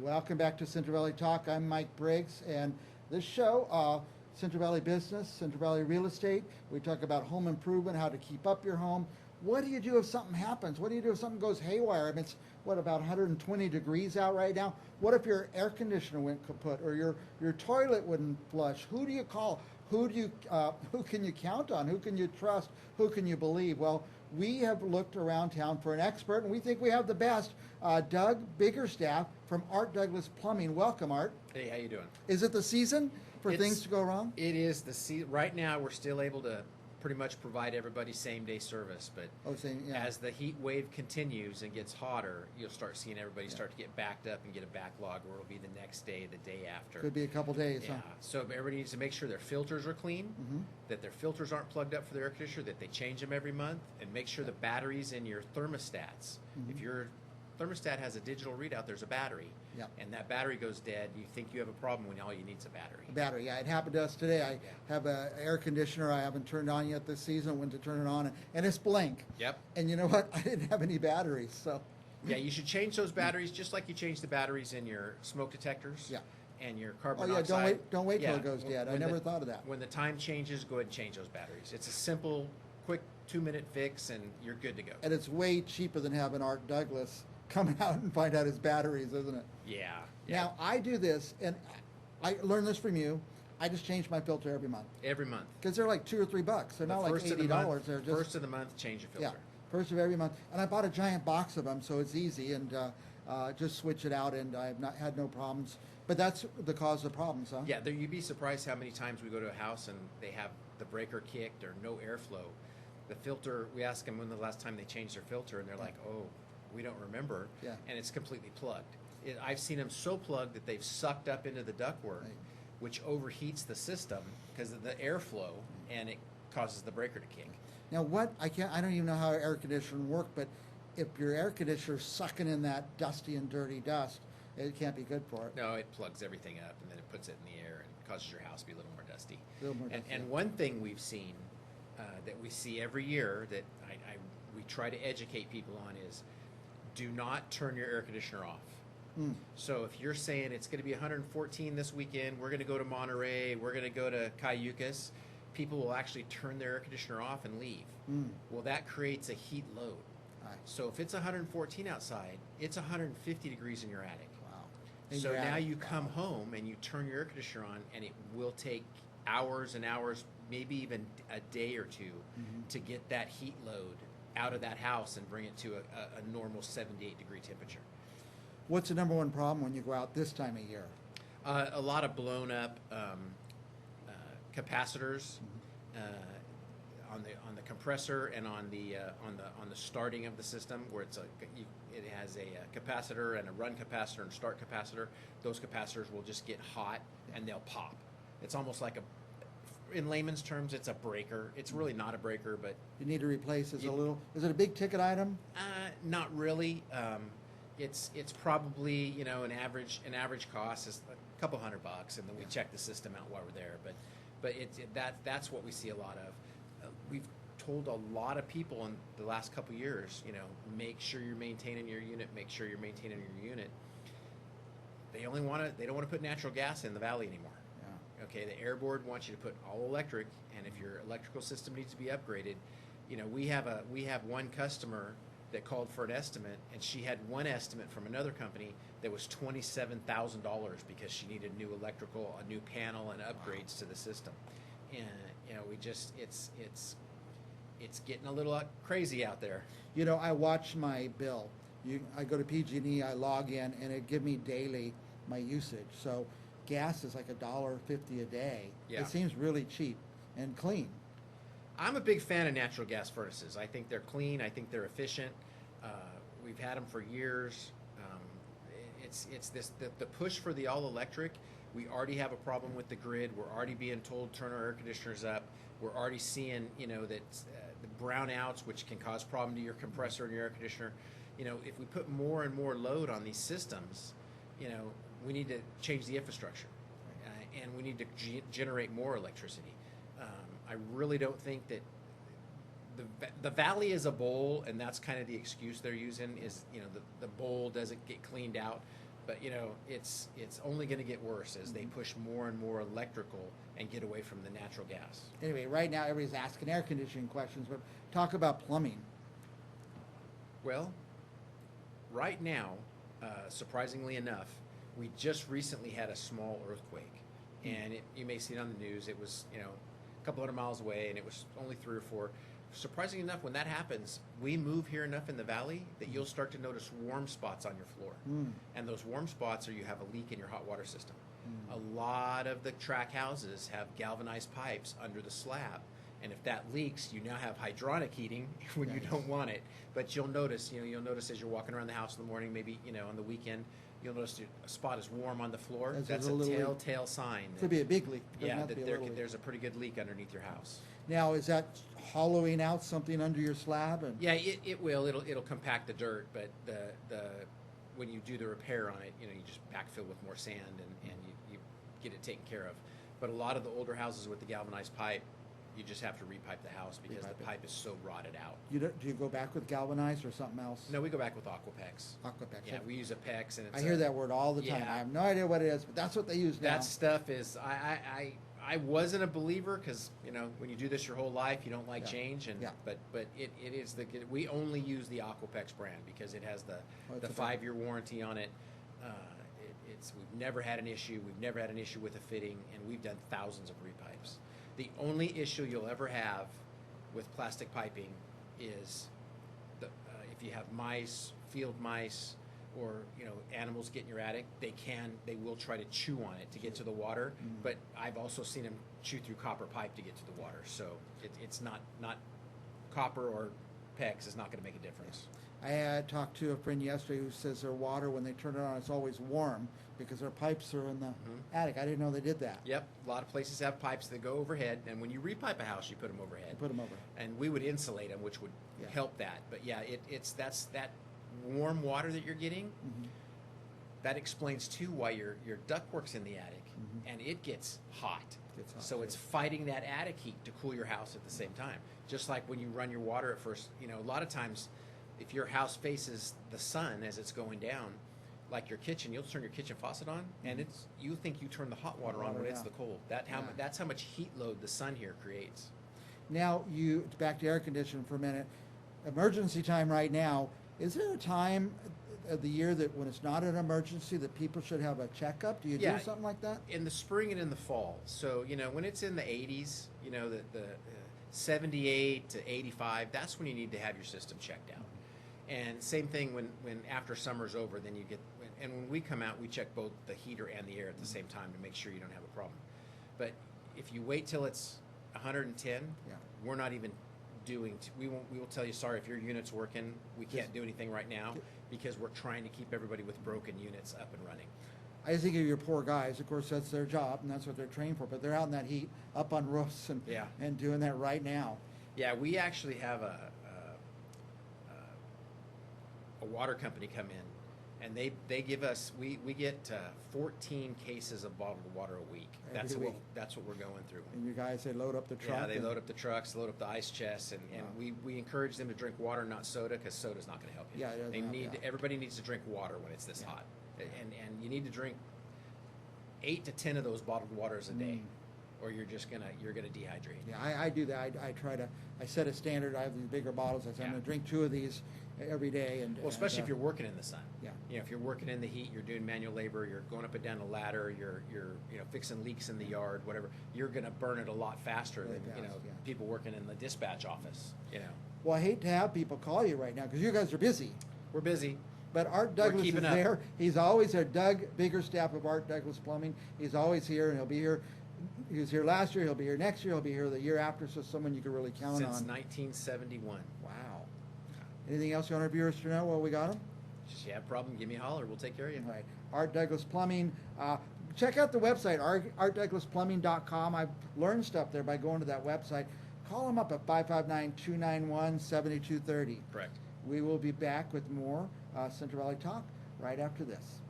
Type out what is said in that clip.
Welcome back to Central Valley Talk. I'm Mike Briggs, and this show, Central Valley Business, Central Valley Real Estate, we talk about home improvement, how to keep up your home. What do you do if something happens? What do you do if something goes haywire? I mean, it's, what, about 120 degrees out right now? What if your air conditioner went kaput or your toilet wouldn't flush? Who do you call? Who can you count on? Who can you trust? Who can you believe? Well, we have looked around town for an expert, and we think we have the best. Doug Biggerstaff from Art Douglas Plumbing. Welcome, Art. Hey, how you doing? Is it the season for things to go wrong? It is the season. Right now, we're still able to pretty much provide everybody same-day service, but as the heat wave continues and gets hotter, you'll start seeing everybody start to get backed up and get a backlog, or it'll be the next day, the day after. Could be a couple days, yeah. Huh? So everybody needs to make sure their filters are clean, that their filters aren't plugged up for their air conditioner, that they change them every month, and make sure the batteries in your thermostats. If your thermostat has a digital readout, there's a battery. Yep. And that battery goes dead, you think you have a problem when all you need is a battery. A battery, yeah. It happened to us today. I have an air conditioner I haven't turned on yet this season. Went to turn it on, and it's blank. Yep. And you know what? I didn't have any batteries, so. Yeah, you should change those batteries just like you change the batteries in your smoke detectors. Yeah. And your carbon monoxide. Oh yeah, don't wait till it goes dead. I never thought of that. When the time changes, go ahead and change those batteries. It's a simple, quick 2-minute fix, and you're good to go. And it's way cheaper than having Art Douglas come out and find out his batteries, isn't it? Yeah. Now, I do this, and I learned this from you. I just change my filter every month. Every month. Because they're like $2 or $3. They're not like $80. They're just first of the month, change your filter. Yeah, first of every month. And I bought a giant box of them, so it's easy, and just switch it out, and I've not had no problems. But that's the cause of problems, huh? Yeah, you'd be surprised how many times we go to a house and they have the breaker kicked or no airflow. The filter, we ask them when the last time they changed their filter, and they're like, oh, we don't remember. Yeah. And it's completely plugged. I've seen them so plugged that they've sucked up into the ductwork, which overheats the system because of the airflow, and it causes the breaker to kick. Now, I don't even know how air conditioning work, but if your air conditioner's sucking in that dusty and dirty dust, it can't be good for it. No, it plugs everything up, and then it puts it in the air and causes your house to be a little more dusty. Dusty. And one thing we've seen that we see every year that we try to educate people on is do not turn your air conditioner off. So if you're saying it's going to be 114 this weekend, we're going to go to Monterey, we're going to go to Cayucas, people will actually turn their air conditioner off and leave. Well, that creates a heat load. So if it's 114 outside, it's 150 degrees in your attic. Wow. So now you come home and you turn your air conditioner on, and it will take hours and hours, maybe even a day or two, to get that heat load out of that house and bring it to a normal 78 degree temperature. What's the number one problem when you go out this time of year? A lot of blown up capacitors on the compressor and on the starting of the system, where it has a capacitor and a run capacitor and start capacitor. Those capacitors will just get hot and they'll pop. It's almost like in layman's terms, it's a breaker. It's really not a breaker, but you need to replace. Is it a big ticket item? Not really. It's probably an average cost is a couple $100, and then we check the system out while we're there. But that's what we see a lot of. We've told a lot of people in the last couple years, make sure you're maintaining your unit. Make sure you're maintaining your unit. They don't want to put natural gas in the valley anymore. Yeah. Okay, the Air Board wants you to put all electric, and if your electrical system needs to be upgraded, we have one customer that called for an estimate, and she had one estimate from another company that was $27,000 because she needed new electrical, a new panel, and upgrades to the system. And it's getting a little crazy out there. I watch my bill. I go to PG&E, I log in, and it give me daily my usage. So gas is like $1.50 a day. Yeah. It seems really cheap and clean. I'm a big fan of natural gas furnaces. I think they're clean. I think they're efficient. We've had them for years. It's the push for the all electric. We already have a problem with the grid. We're already being told turn our air conditioners up. We're already seeing that the brownouts, which can cause problem to your compressor and your air conditioner. If we put more and more load on these systems, we need to change the infrastructure, and we need to generate more electricity. I really don't think that the valley is a bowl, and that's kind of the excuse they're using is the bowl doesn't get cleaned out. But you know, it's only going to get worse as they push more and more electrical and get away from the natural gas. Anyway, right now everybody's asking air conditioning questions, but talk about plumbing. Well, right now, surprisingly enough, we just recently had a small earthquake, and you may see it on the news. It was, you know, a couple hundred miles away, and it was only 3 or 4. Surprisingly enough, when that happens, we move here enough in the valley that you'll start to notice warm spots on your floor. And those warm spots are you have a leak in your hot water system. A lot of the track houses have galvanized pipes under the slab. And if that leaks, you now have hydronic heating when you don't want it. But you'll notice, you'll notice as you're walking around the house in the morning, maybe, on the weekend, you'll notice a spot is warm on the floor. That's a telltale sign. Could be a big leak. Yeah, that there's a pretty good leak underneath your house. Now, is that hollowing out something under your slab? Yeah, it will. It'll compact the dirt, but when you do the repair on it, you just backfill with more sand and you get it taken care of. But a lot of the older houses with the galvanized pipe, you just have to repipe the house because the pipe is so rotted out. Do you go back with galvanized or something else? No, we go back with Aquapex. Aquapex. Yeah, we use a PEX, and I hear that word all the time. Yeah. I have no idea what it is, but that's what they use now. That stuff is. I wasn't a believer because when you do this your whole life, you don't like change, but it is we only use the Aquapex brand because it has the 5-year warranty on it. We've never had an issue. We've never had an issue with a fitting, and we've done thousands of repipes. The only issue you'll ever have with plastic piping is if you have mice, field mice, or animals get in your attic, they will try to chew on it to get to the water. But I've also seen them chew through copper pipe to get to the water. So it's not copper or PEX is not going to make a difference. I had talked to a friend yesterday who says their water, when they turn it on, it's always warm because their pipes are in the attic. I didn't know they did that. Yep, a lot of places have pipes that go overhead, and when you repipe a house, you put them overhead. You put them over. And we would insulate them, which would help that. But yeah, that's that warm water that you're getting. That explains too why your ductwork's in the attic, and it gets hot. So it's fighting that attic heat to cool your house at the same time. Just like when you run your water at first, a lot of times, if your house faces the sun as it's going down, like your kitchen, you'll turn your kitchen faucet on, and you think you turn the hot water on when it's the cold. That's how much heat load the sun here creates. Now, back to air conditioning for a minute. Emergency time right now. Is there a time of the year that when it's not an emergency that people should have a checkup? Do you do something like that? In the spring and in the fall. So, when it's in the 80s, the 78 to 85, that's when you need to have your system checked out. And same thing when after summer's over, then you get, and when we come out, we check both the heater and the air at the same time to make sure you don't have a problem. But if you wait till it's 110, we're not even we will tell you, sorry, if your unit's working, we can't do anything right now because we're trying to keep everybody with broken units up and running. I just think of your poor guys. Of course, that's their job and that's what they're trained for. But they're out in that heat, up on roofs and doing that right now. Yeah, we actually have a water company come in, and they give us we get 14 cases of bottled water a week. That's what we're going through. And you guys, they load up the truck. Yeah, they load up the trucks, load up the ice chests, and we encourage them to drink water, not soda, because soda's not going to help you. Yeah, everybody needs to drink water when it's this hot, and you need to drink 8 to 10 of those bottled waters a day, or you're gonna dehydrate. Yeah, I do that. I set a standard. I have these bigger bottles. I say I'm going to drink 2 of these every day. Especially if you're working in the sun. Yeah. If you're working in the heat, you're doing manual labor, you're going up and down a ladder, you're fixing leaks in the yard, whatever. You're going to burn it a lot faster than people working in the dispatch office. Well, I hate to have people call you right now because you guys are busy. We're busy. But Art Douglas is there. He's always there. Doug Biggerstaff of Art Douglas Plumbing. He's always here, and he'll be here. He was here last year. He'll be here next year. He'll be here the year after. So someone you can really count on. Since 1971. Wow. Anything else you want our viewers to know while we got them? If you have a problem, give me a holler. We'll take care of you. All right. Art Douglas Plumbing. Check out the website, artdouglasplumbing.com. I've learned stuff there by going to that website. Call them up at 559-291-7230. Correct. We will be back with more Central Valley Talk right after this.